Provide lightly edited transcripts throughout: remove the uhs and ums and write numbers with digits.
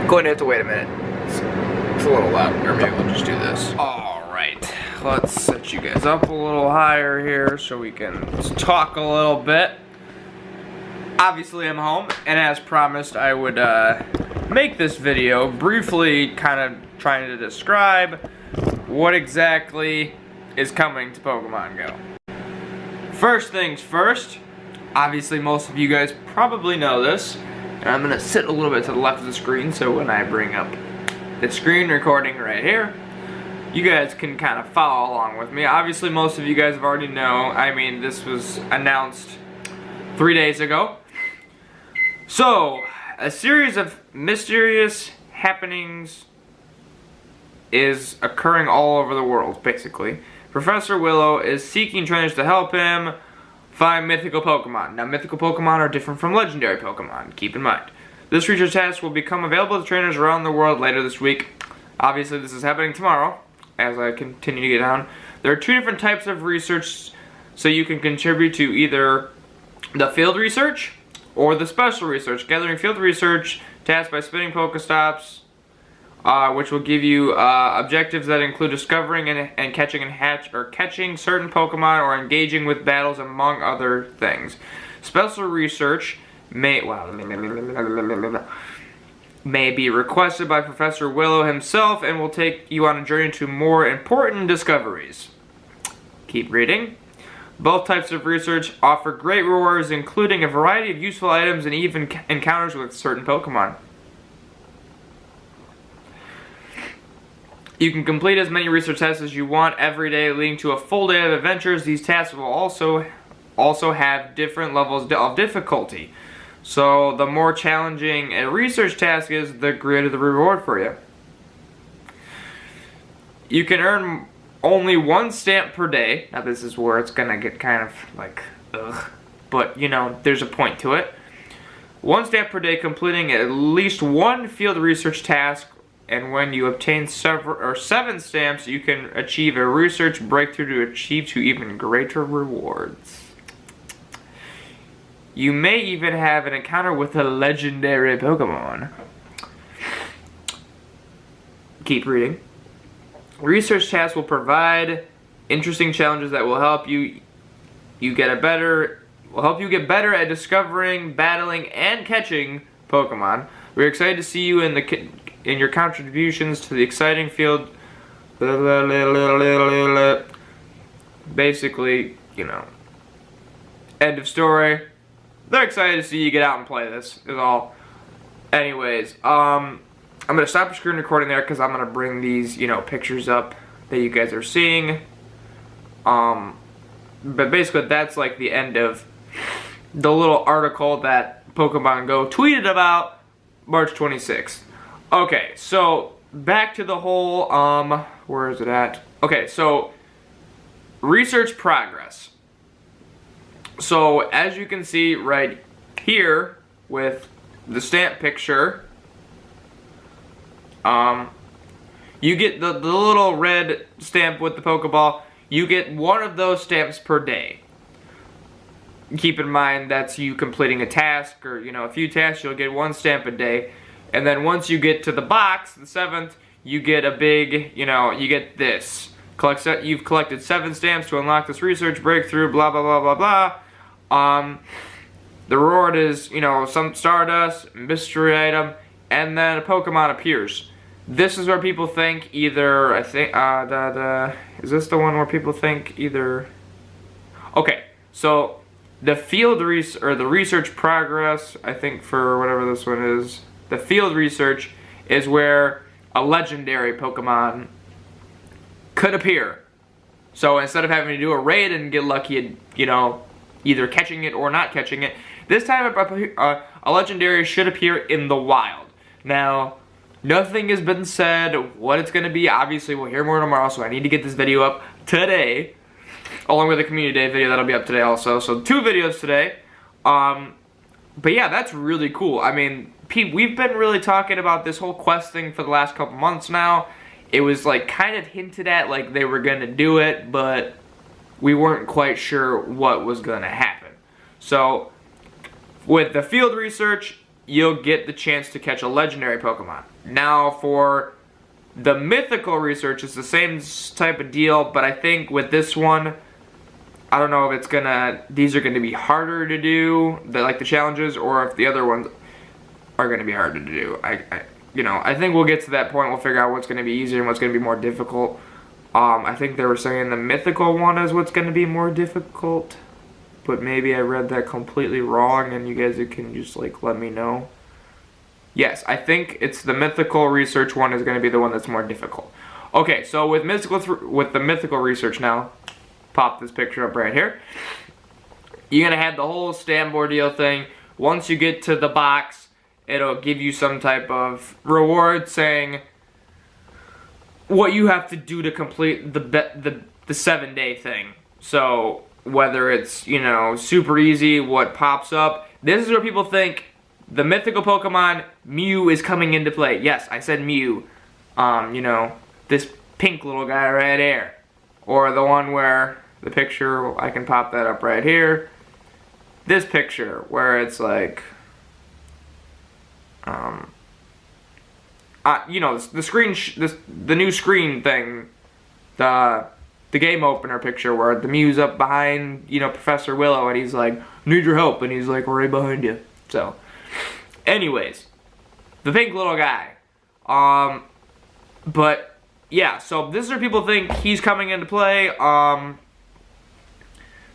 Going to have to wait a minute. It's a little loud, or maybe we'll just do this. Alright, let's set you guys up a little higher here so we can talk a little bit. Obviously I'm home, and as promised I would make this video briefly kind of trying to describe what exactly is coming to Pokemon Go. First things first, obviously most of you guys probably know this, and I'm gonna sit a little bit to the left of the screen so when I bring up the screen recording right here, you guys can kind of follow along with me. Obviously most of you guys have already know, I mean this was announced 3 days ago. So, a series of mysterious happenings is occurring all over the world, basically. Professor Willow is seeking trainers to help him find mythical Pokemon. Now, mythical Pokemon are different from legendary Pokemon, keep in mind. This research task will become available to trainers around the world later this week. Obviously, this is happening tomorrow, as I continue to get down. There are 2 different types of research, so you can contribute to either the field research or the special research. Gathering field research tasks by spinning Pokestops, which will give you objectives that include discovering and catching certain Pokemon or engaging with battles, among other things. Special research may be requested by Professor Willow himself and will take you on a journey to more important discoveries. Keep reading. Both types of research offer great rewards, including a variety of useful items and even encounters with certain Pokemon. You can complete as many research tasks as you want every day, leading to a full day of adventures. These tasks will also have different levels of difficulty. So the more challenging a research task is, the greater the reward for you. You can earn only 1 stamp per day. Now this is where it's gonna get kind of like, ugh. But you know, there's a point to it. 1 stamp per day completing at least 1 field research task, and when you obtain 7 stamps, you can achieve a research breakthrough to achieve to even greater rewards. You may even have an encounter with a legendary Pokemon. Keep reading. Research tasks will provide interesting challenges that will help you get better at discovering, battling, and catching Pokemon. We're excited to see you in your contributions to the exciting field. Basically, you know, end of story. They're excited to see you get out and play this, is all. Anyways, I'm going to stop the screen recording there because I'm going to bring these, you know, pictures up that you guys are seeing. But basically, that's like the end of the little article that Pokemon Go tweeted about March 26th. Okay, so back to the whole, where is it at? Okay, so research progress. So as you can see right here with the stamp picture, you get the little red stamp with the Pokeball. You get 1 of those stamps per day. Keep in mind that's you completing a task or, you know, a few tasks. You'll get 1 stamp a day. And then once you get to the box, the 7th, you get a big, you know, you get this. You've collected 7 stamps to unlock this research breakthrough, blah, blah, blah, blah, blah. The reward is, you know, some Stardust, mystery item, and then a Pokemon appears. This is where people think either, I think, is this the one where people think either, okay, so the field the research progress, I think for whatever this one is, the field research is where a legendary Pokemon could appear. So instead of having to do a raid and get lucky at, you know, either catching it or not catching it, this time a legendary should appear in the wild. Now, nothing has been said what it's going to be. Obviously, we'll hear more tomorrow, so I need to get this video up today, along with the Community Day video that'll be up today also. So 2 videos today. But yeah, that's really cool. I mean, Pete, we've been really talking about this whole quest thing for the last couple months now. It was like kind of hinted at like they were going to do it, but we weren't quite sure what was going to happen. So with the field research, you'll get the chance to catch a legendary Pokemon. Now for the mythical research, it's the same type of deal, but I think with this one, I don't know if it's gonna, these are gonna be harder to do, like the challenges, or if the other ones are gonna be harder to do. I think we'll get to that point. We'll figure out what's gonna be easier and what's gonna be more difficult. I think they were saying the mythical one is what's gonna be more difficult, but maybe I read that completely wrong, and you guys can just like let me know. Yes, I think it's the mythical research one is gonna be the one that's more difficult. Okay, so with the mythical research now. Pop this picture up right here. You're gonna have the whole Stamboard deal thing. Once you get to the box, it'll give you some type of reward saying what you have to do to complete the 7-day thing. So whether it's, you know, super easy, what pops up. This is where people think the mythical Pokemon Mew is coming into play. Yes, I said Mew. You know, this pink little guy right there, or the one where the picture, I can pop that up right here. This picture where it's like, you know, the screen, the new screen thing, the game opener picture where the Mew's up behind, you know, Professor Willow, and he's like, need your help, and he's like, right behind you. So, anyways, the pink little guy. But yeah, so this is where people think he's coming into play.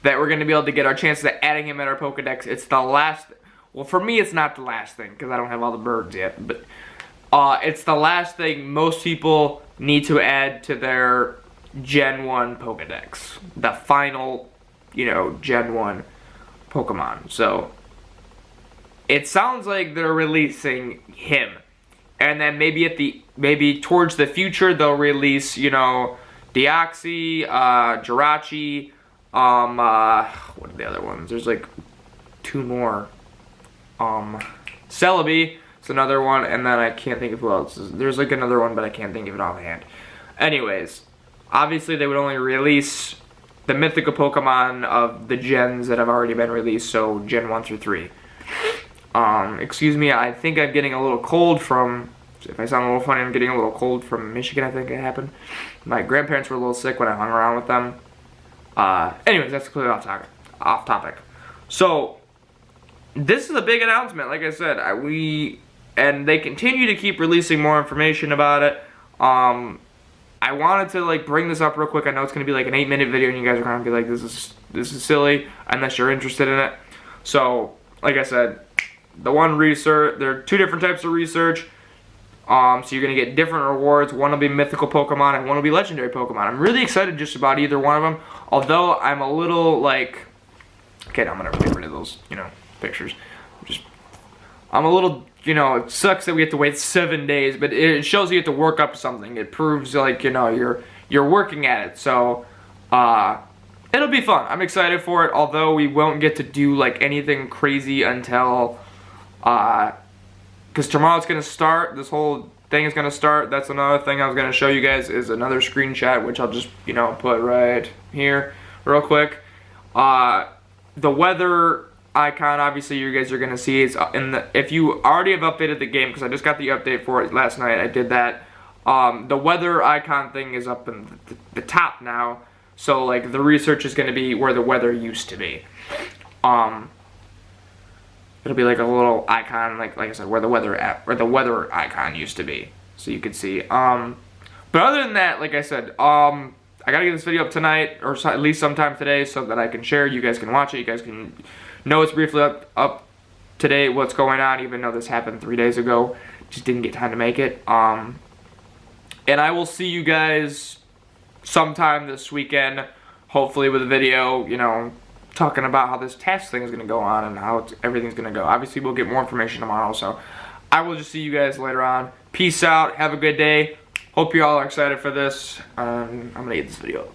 That we're going to be able to get our chances at adding him at our Pokedex. It's the last, well, for me it's not the last thing because I don't have all the birds yet, but it's the last thing most people need to add to their Gen 1 Pokedex. The final, you know, Gen 1 Pokemon. So it sounds like they're releasing him. And then maybe towards the future they'll release, you know, Deoxys, Jirachi, what are the other ones? There's like 2 more. Celebi is another one, and then I can't think of who else. There's like another one, but I can't think of it offhand. Anyways, obviously they would only release the mythical Pokemon of the gens that have already been released, so Gen 1 through 3. Excuse me, I think I'm getting a little cold from, if I sound a little funny, I'm getting a little cold from Michigan, I think it happened. My grandparents were a little sick when I hung around with them. Anyways, that's completely off topic. So, this is a big announcement, like I said. And they continue to keep releasing more information about it. I wanted to like bring this up real quick. I know it's going to be like an 8-minute video and you guys are going to be like, this is silly, unless you're interested in it. So, like I said, the one research, there are 2 different types of research. So you're going to get different rewards. One will be mythical Pokemon and one will be legendary Pokemon. I'm really excited just about either one of them. Although I'm a little like, okay, I'm going to get rid of those, you know, pictures. I'm a little, you know, it sucks that we have to wait 7 days, but it shows you have to work up something. It proves like, you know, you're working at it. So, it'll be fun. I'm excited for it, although we won't get to do like anything crazy until, because tomorrow's going to start, this whole thing is going to start. That's another thing I was going to show you guys, is another screenshot, which I'll just, you know, put right here real quick. The weather icon, obviously you guys are going to see, is in the, if you already have updated the game, because I just got the update for it last night, I did that. The weather icon thing is up in the top now, so like the research is going to be where the weather used to be. It'll be like a little icon, like I said, where the weather icon used to be, so you can see. But other than that, like I said, I gotta get this video up tonight, or at least sometime today, so that I can share. You guys can watch it. You guys can know it's briefly up today what's going on, even though this happened 3 days ago. Just didn't get time to make it. And I will see you guys sometime this weekend, hopefully with a video, you know, talking about how this task thing is going to go on and how everything's going to go. Obviously, we'll get more information tomorrow, so I will just see you guys later on. Peace out. Have a good day. Hope you all are excited for this. I'm going to get this video up.